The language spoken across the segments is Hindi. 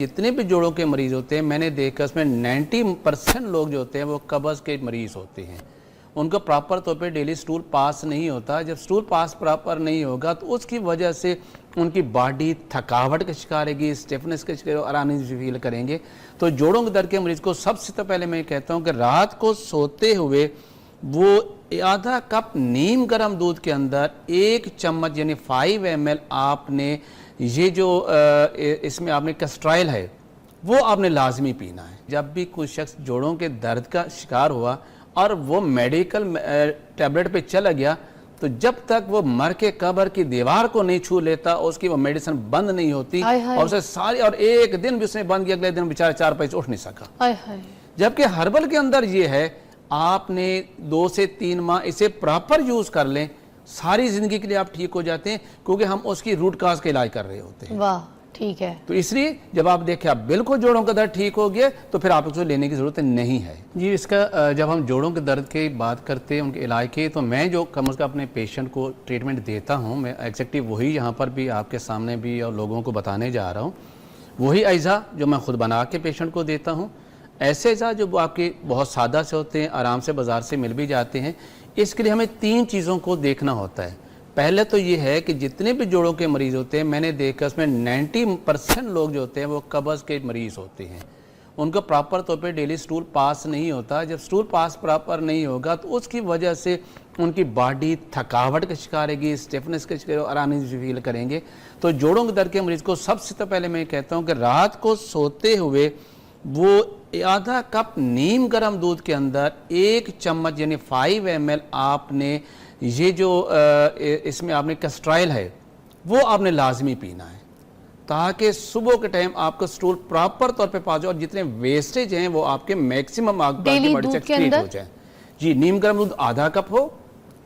जितने भी जोड़ों के मरीज होते हैं मैंने देखा उसमें 90% लोग जो होते हैं वो कब्ज़ के मरीज होते हैं। उनका प्रॉपर तौर पे डेली स्टूल पास नहीं होता। जब स्टूल पास प्रॉपर नहीं होगा तो उसकी वजह से उनकी बॉडी थकावट का शिकार रहेगी, स्टिफनेस का शिकार, आराम से फील करेंगे। तो जोड़ों के दर्द के मरीज को सबसे तो पहले मैं कहता हूँ कि रात को सोते हुए वो आधा कप नीम गर्म दूध के अंदर 1 चम्मच यानी 5 ml आपने ये जो इसमें आपने कैस्ट्रॉइल है वो आपने लाजमी पीना है। जब भी कोई शख्स जोड़ों के दर्द का शिकार हुआ और वो मेडिकल टैबलेट पे चला गया तो जब तक वो मर के कब्र की दीवार को नहीं छू लेता उसकी वो मेडिसिन बंद नहीं होती और उसे सारी और एक दिन भी उसने बंद किया अगले दिन बेचारा 4 पैसे उठ नहीं सका। जबकि हर्बल के अंदर ये है आपने 2 से 3 माह इसे प्रॉपर यूज कर लें, सारी जिंदगी के लिए आप ठीक हो जाते हैं क्योंकि हम उसकी रूट काज का इलाज कर रहे होते हैं। वाह, ठीक है। तो इसलिए जब आप देखें आप बिल्कुल जोड़ों का दर्द ठीक हो गया तो फिर आप उसको लेने की जरूरत नहीं है। जी, इसका जब हम जोड़ों के दर्द की बात करते हैं उनके इलाज की, तो मैं जो कम अज़ कम अपने पेशेंट को ट्रीटमेंट देता हूँ, मैं एग्जैक्टिव वही यहाँ पर भी आपके सामने भी और लोगों को बताने जा रहा हूँ। वही अज़ा जो मैं खुद बना के पेशेंट को देता हूँ, ऐसे अज़ा जो आपके बहुत सादा से होते हैं, आराम से बाज़ार से मिल भी जाते हैं। इसके लिए हमें 3 चीज़ों को देखना होता है। पहले तो ये है कि जितने भी जोड़ों के मरीज़ होते हैं मैंने देखा उसमें 90% लोग जो होते हैं वो कब्ज़ के मरीज़ होते हैं। उनका प्रॉपर तौर पे डेली स्टूल पास नहीं होता। जब स्टूल पास प्रॉपर नहीं होगा तो उसकी वजह से उनकी बॉडी थकावट का शिकार रहेगी, स्टिफनेस का शिकार, आराम से फील करेंगे। तो जोड़ों के दर्द के मरीज़ को सबसे तो पहले मैं कहता हूँ कि रात को सोते हुए वो आधा कप नीम गर्म दूध के अंदर 1 चम्मच यानी 5 ml आपने ये जो इसमें आपने कैस्ट्रॉइल है वो आपने लाजमी पीना है ताकि सुबह के टाइम आपका स्टूल प्रॉपर तौर पे पास हो और जितने वेस्टेज हैं वो आपके मैक्सिमम आपकी बॉडी से एक्सक्रीट हो जाए। जी, नीम गर्म दूध आधा कप हो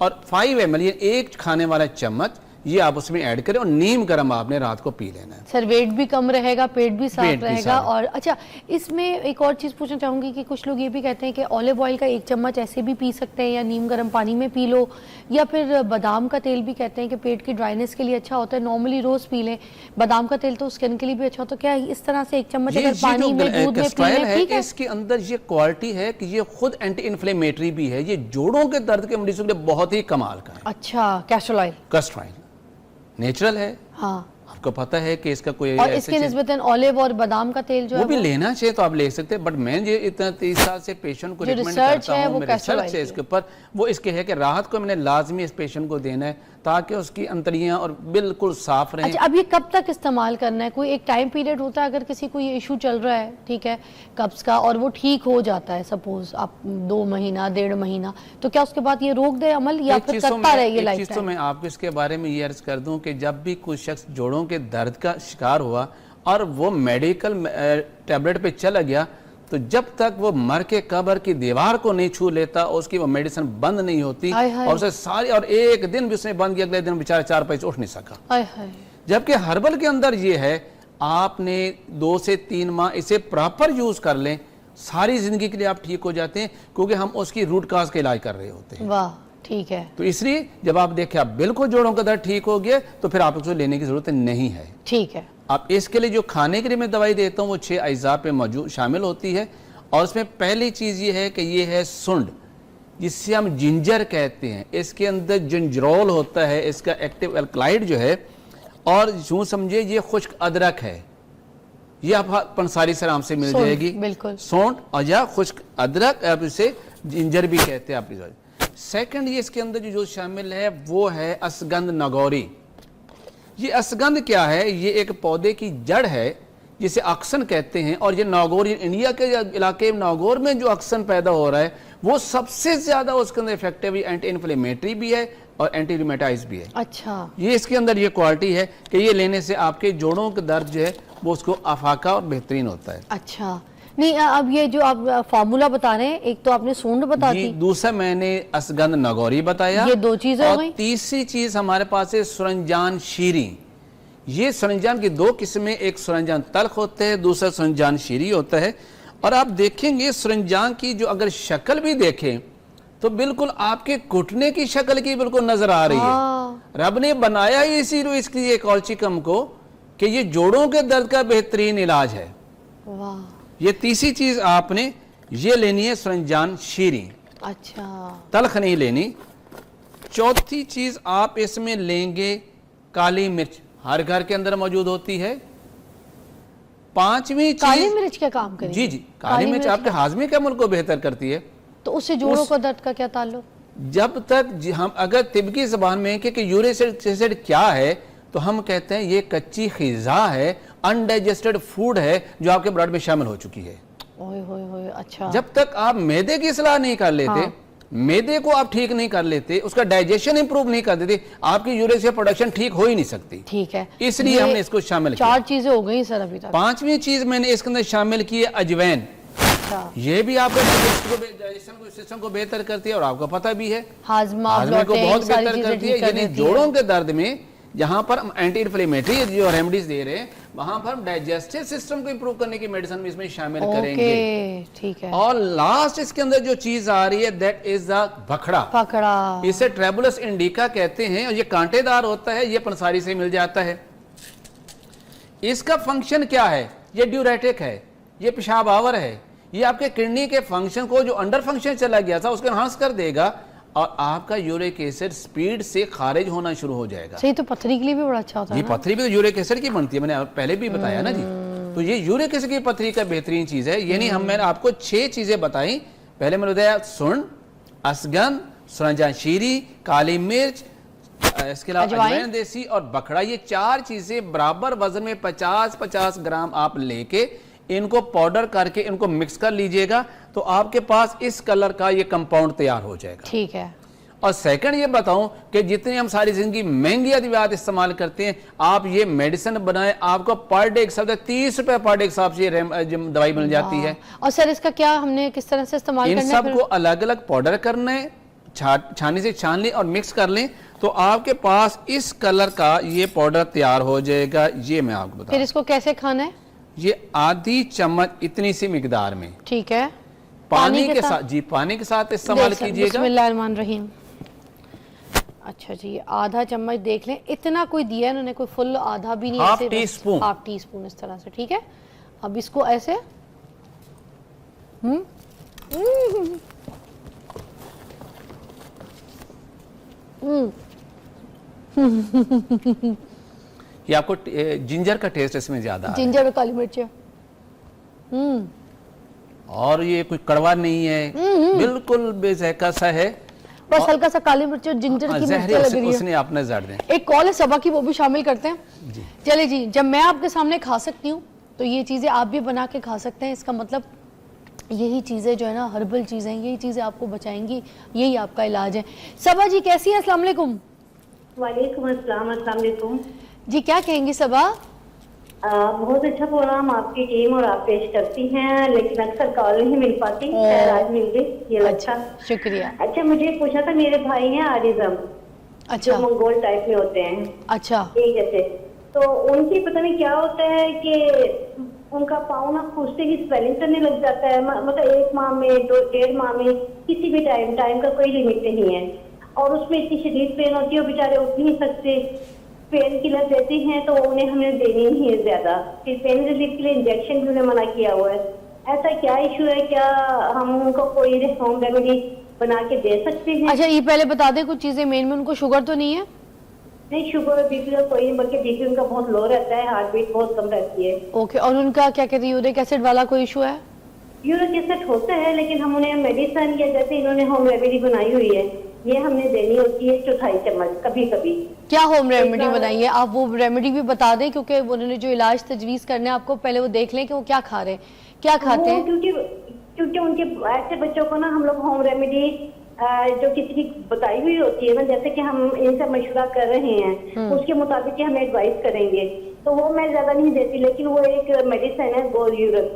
और 5 ml ये 1 खाने वाला चम्मच ये आप उसमें ऐड करें और नीम गर्म आपने रात को पी लेना है। सर, वेट भी कम रहेगा, पेट भी साफ रहेगा। और अच्छा, इसमें एक और चीज़ पूछना चाहूँगी कि कुछ लोग ये भी कहते हैं कि ऑलिव ऑयल का 1 चम्मच ऐसे भी पी सकते हैं या नीम गर्म पानी में पी लो, या फिर बादाम का तेल भी कहते हैं कि पेट की ड्राइनेस के लिए अच्छा होता है, नॉर्मली रोज़ पी लें। बादाम का तेल तो स्किन के लिए भी अच्छा होता है। क्या इस तरह से 1 चम्मच अगर पानी में दूध में पी लें ठीक है? इसके अंदर ये क्वालिटी है कि ये खुद एंटी इन्फ्लेमेटरी भी है। ये जोड़ों के दर्द के मरीजों के लिए बहुत ही कमाल का है। अच्छा, कैस्ट्रॉइल नेचुरल है। हाँ, आपको पता है कि इसका कोई और इसके निस्बतन ऑलिव और बादाम का तेल जो वो भी लेना चाहिए तो आप ले सकते हैं। बट मैं ये इतना 30 साल से पेशेंट को रिकमेंड करता हूँ, मेरे रिसर्च है इसके ऊपर, वो इसके है कि राहत को मैंने लाजमी इस पेशेंट को देना है ताकि उसकी अंतड़ियां और बिल्कुल साफ रहें। अच्छा, अब ये कब तक इस्तेमाल करना है? कोई एक टाइम पीरियड होता है अगर किसी को ये इशू चल रहा है, ठीक है, कब्ज का, और वो ठीक हो जाता है, सपोज आप 2 महीना 1.5 महीना, तो क्या उसके बाद ये रोक दे अमल या फिर करता रहेगी लाइफ टाइम? तो मैं आपको इसके बारे में ये अर्ज कर दूं कि जब भी कोई शख्स जोड़ों के दर्द का शिकार हुआ और वो मेडिकल टैबलेट पे चला गया तो जब तक वो मर के कब्र की दीवार को नहीं छू लेता उसकी वो मेडिसिन बंद नहीं होती और उसे सारी और एक दिन भी उसने बंद किया अगले दिन बेचारा 4 पैसे उठ नहीं सका। जबकि हर्बल के अंदर ये है आपने 2 से 3 माह इसे प्रॉपर यूज कर लें, सारी जिंदगी के लिए आप ठीक हो जाते हैं क्योंकि हम उसकी रूट काज का इलाज कर रहे होते हैं। वाह, ठीक है। तो इसलिए जब आप देखें आप बिल्कुल जोड़ों का दर्द ठीक हो गया तो फिर आप उसको लेने की जरूरत नहीं है। ठीक है। अब इसके लिए जो खाने के लिए मैं दवाई देता हूँ वो 6 अज्जा पे मौजूद शामिल होती है और उसमें पहली चीज़ ये है कि ये है सुंड, जिससे हम जिंजर कहते हैं। इसके अंदर जिंजरोल होता है, इसका एक्टिव एल्कलाइड जो है, और यूँ समझिए ये खुश्क अदरक है। ये आप पंसारी से आराम से मिल जाएगी, बिल्कुल सौंठ और या खुश्क अदरक, आप इसे जिंजर भी कहते हैं आप। सेकंड ये इसके अंदर जो शामिल है वो है असगंध नगौरी। ये असगंध क्या है? ये एक पौधे की जड़ है जिसे अक्सन कहते हैं, और ये नागौर, इंडिया के इलाके नागौर में जो अक्सन पैदा हो रहा है वो सबसे ज्यादा उसके अंदर इफेक्टिव एंटी इन्फ्लेमेटरी भी है और एंटी रूमेटाइज भी है। अच्छा, ये इसके अंदर ये क्वालिटी है कि ये लेने से आपके जोड़ों का दर्द जो है वो उसको अफाका और बेहतरीन होता है। अच्छा, नहीं अब ये जो आप फार्मूला बता रहे हैं, एक तो आपने सूंड बता दी, दूसरा मैंने असगंध नगौरी बताया, ये 2 चीजें हो गई। तीसरी चीज हमारे पास है सुरंजान शीरी। ये सुरंजान की 2 किस्में, एक सुरंजान तल्ख होते हैं, दूसरा सुरंजान शीरी होता है। और आप देखेंगे सुरंजान की जो अगर शक्ल भी देखें तो बिल्कुल आपके घुटने की शक्ल की बिल्कुल नजर आ रही है। रब ने बनाया ही इसी इसकी कॉल्चिकम को कि ये जोड़ों के दर्द का बेहतरीन इलाज है। वाह। ये तीसरी चीज आपने ये लेनी है सरंजान शीरी, अच्छा, तलख नहीं लेनी। चौथी चीज आप इसमें लेंगे काली मिर्च, हर घर के अंदर मौजूद होती है। पांचवी काली चीज, मिर्च क्या काम करेगी? जी जी, काली मिर्च आपके हाजमे के अमल को बेहतर करती है। तो उससे जोड़ों का दर्द का क्या ताल्लुक? जब तक हम अगर तिब्बती ज़बान में कि यूरिक एसिड क्या है, तो हम कहते हैं ये कच्ची ख़िज़ा है, अनडाइजेस्टेड फूड है जो आपके ब्लड में शामिल हो चुकी है। ओए होए होए, अच्छा। जब तक आप मैदे की सलाह नहीं कर लेते, हाँ। मैदे को आप ठीक नहीं कर लेते, उसका डाइजेशन इंप्रूव नहीं कर देते, आपकी यूरिक एसिड प्रोडक्शन ठीक हो ही नहीं सकती। ठीक है, इसलिए हमने इसको शामिल किया। 4 चीजें हो गई सर अभी तक। पांचवी चीज मैंने इसके अंदर शामिल की है अजवैन। अच्छा, ये भी आपके डाइजेशन सिस्टम को बेहतर करती है और आपको पता भी है हाजमा, हाजमे को ब्लॉटिंग, बहुत सारी बेहतर चीजें करती है। ठीक कर यानी देती है। जोड़ों के दर्द में जहां पर हम एंटी इन्फ्लेमेटरी जो रेमेडीज दे रहे हैं, वहां पर हम डाइजेस्टिव सिस्टम को इंप्रूव करने की मेडिसिन भी इसमें शामिल करेंगे। ओके, ठीक है। और लास्ट इसके अंदर जो चीज आ रही है दैट इज द भखड़ा। पकड़ा। इसे ट्रेबुलस इंडिका कहते हैं और ये कांटेदार होता है, ये पंसारी से मिल जाता है। इसका फंक्शन क्या है? ये ड्यूरेटिक है, ये पेशाब आवर है, ये आपके किडनी के फंक्शन को जो अंडर फंक्शन चला गया था उसको एनहांस कर देगा और आपका यूरिक एसिड स्पीड से खारिज होना शुरू हो जाएगा। सही, तो पथरी के लिए भी बड़ा अच्छा होता है ये ना? पथरी भी तो यूरिक एसिड की बनती है, मैंने पहले भी बताया ना जी। तो ये यूरिक एसिड की पथरी का बेहतरीन चीज है। यानी मैंने आपको 6 चीजें बताई। पहले मैंने बताया सुन, असगन, सरंजान शीरी, काली मिर्च, इसके अलावा अजवाइन देसी और बखड़ा। ये 4 चीजें बराबर वजन में 50-50 ग्राम आप लेके इनको पाउडर करके इनको मिक्स कर लीजिएगा, तो आपके पास इस कलर का ये कंपाउंड तैयार हो जाएगा। ठीक है। और सेकंड ये बताऊं कि जितनी हम सारी जिंदगी महंगी अद्वियात इस्तेमाल करते हैं, आप ये मेडिसिन बनाए, आपको पर डे 30 रुपए पर डे के हिसाब से ये दवाई मिल जाती है। और सर इसका क्या हमने किस तरह से इस्तेमाल इन करना है? सबको अलग अलग पाउडर करना है, छानी से छान लें और मिक्स कर लें, तो आपके पास इस कलर का ये पाउडर तैयार हो जाएगा। ये मैं आपको बता, फिर इसको कैसे खाना है? ये आधी चम्मच इतनी सी मिकदार में ठीक है, पानी के साथ, जी पानी के साथ इस्तेमाल कीजिएगा। बिस्मिल्लाहिर्रहमानिर्रहीम। अच्छा जी, आधा चम्मच देख लें, इतना कोई दिया है इन्होंने, कोई फुल आधा भी नहीं, हाफ ऐसे tea spoon, half tea spoon इस तरह से। ठीक है, अब इसको ऐसे ये आपको जिंजर का टेस्ट इसमें ज्यादा है। जिंजर और काली मिर्च है। और ये कोई कड़वा नहीं है, बिल्कुल बेज़ायका सा है। बस हल्का सा काली मिर्च और जिंजर की मिर्च लग रही है। उसने आपने जड़ दें। एक कॉल है सबा की, वो भी शामिल करते हैं। चले जी, जब मैं आपके सामने खा सकती हूँ तो ये चीजें आप भी बना के खा सकते हैं। इसका मतलब यही चीजें जो है ना, हर्बल चीजें, यही चीजें आपको बचाएंगी, यही आपका इलाज है। सबा जी कैसी है? अस्सलाम वालेकुम। वालेकुम अस्सलाम। अस्सलाम वालेकुम जी, क्या कहेंगी सबा? बहुत अच्छा प्रोग्राम आपकी टीम और आप पेश करती हैं, लेकिन अक्सर कॉल नहीं मिल पाती। खैर आज मिल गई, ये अच्छा, शुक्रिया। अच्छा, मुझे पूछा था, मेरे भाई हैं आरिज्म, अच्छा, जो मंगोल टाइप में होते हैं, अच्छा, एक जैसे, तो उनकी पता नहीं क्या होता है कि उनका पाँव ना खुद से ही स्वेलिंग करने लग जाता है। मतलब 1 माह में, 1.5 माह में, किसी भी टाइम का कोई लिमिट नहीं है, और उसमें इतनी शदीद पेन होती है, वो बेचारे उठ नहीं सकते। पेन किलर देते हैं तो उन्हें हमें देनी नहीं है ज्यादा, फिर पेन रिलीफ के लिए इंजेक्शन भी उन्हें मना किया हुआ है। ऐसा क्या इशू है? क्या हम उनको कोई होम रेमेडी बना के दे सकते हैं? अच्छा, ये पहले बता दें कुछ चीजें, मेन में उनको शुगर तो नहीं है? नहीं, शुगर और बीपी का कोई नहीं, बल्कि बीपी उनका बहुत लो रहता है, हार्ट बीट बहुत कम रहती है। ओके, और उनका क्या कहते हैं, यूरिक एसिड वाला कोई इशू है? यूरिक एसिड होता है, लेकिन हम उन्हें मेडिसिन या जैसे इन्होंने होम रेमेडी बनाई हुई है, ये हमने देनी होती है 4 चम्मच कभी कभी। क्या होम रेमेडी बनाई है? आप वो रेमेडी भी बता दें, क्योंकि उन्होंने जो इलाज तजवीज करने आपको, पहले वो देख लें कि वो क्या खा रहे हैं, क्या खाते हैं। क्योंकि उनके ऐसे बच्चों को ना हम लोग होम रेमेडी जो किसी की बताई हुई होती है ना, जैसे कि हम इनसे मशवरा कर रहे हैं, उसके मुताबिक ही हमें एडवाइस करेंगे, तो वो मैं ज्यादा नहीं देती। लेकिन वो एक मेडिसिन है गोल्यूरस,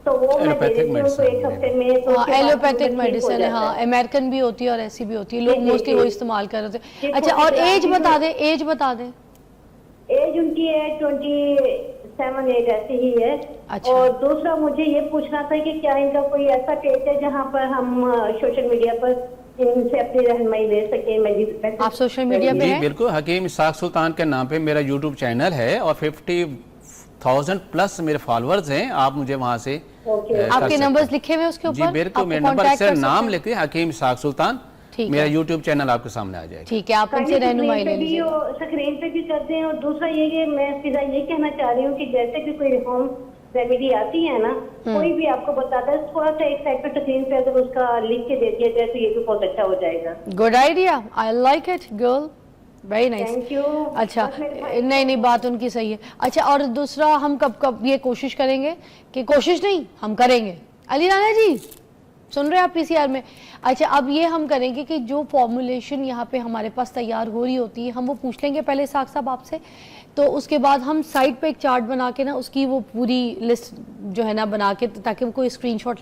तो वो मैं दे देती हूँ उसको 1 हफ्ते में। तो एलोपैथिक मेडिसिन है, हाँ, अमेरिकन भी होती है और ऐसी भी होती है, लोग मोस्टली वो इस्तेमाल कर रहे थे। अच्छा, और एज बता दें, एज बता दें। एज उनकी है 27-8 ऐसी ही है। अच्छा। और दूसरा मुझे ये पूछना था कि क्या इनका कोई ऐसा पेज है जहाँ पर हम सोशल मीडिया पर इनसे अपनी रहनुमाई ले सके? आप सोशल मीडिया पे हैं? बिल्कुल, हकीम इसाक सुल्तान के नाम पे मेरा यूट्यूब चैनल है और 1000+ मेरे फॉलोअर्स हैं, आप मुझे वहां से ओके। कर आपके सकते नंबर्स हैं। लिखे हुए हैं उसके जी ऊपर, मेरे आपको मेरे नंबर contact से कर नाम सकते हैं? लिखिए हकीम इसहाक सुल्तान, ठीक मेरा है। यूट्यूब चैनल आपके सामने आ जाएगा। ठीक है, आप उनसे रहनुमाई ले लीजिए। स्क्रीन पे भी कर दें। और दूसरा ये कि मैं सीधा ये कहना चाह रही हूँ कि जैसे कि कोई होम रेमेडी आती है ना, कोई भी आपको बताता है, थोड़ा सा एक साइड पे स्क्रीन पे अगर उसका लिख के दे दिया जाए तो ये भी बहुत अच्छा हो जाएगा। Good idea, I like it girl, very nice. Thank you. अच्छा, नहीं बात उनकी सही है। अच्छा, और दूसरा हम कब कब ये कोशिश करेंगे, कि कोशिश नहीं हम करेंगे, अली राना जी सुन रहे हैं आप पीसीआर में? अच्छा, अब ये हम करेंगे कि जो फॉर्मुलेशन यहाँ पे हमारे पास तैयार हो रही होती है, हम वो पूछ लेंगे पहले साख साहब आपसे, तो उसके बाद हम साइड पे एक चार्ट बना के ना उसकी वो पूरी लिस्ट जो है ना बना के, ताकि कोई स्क्रीनशॉट ले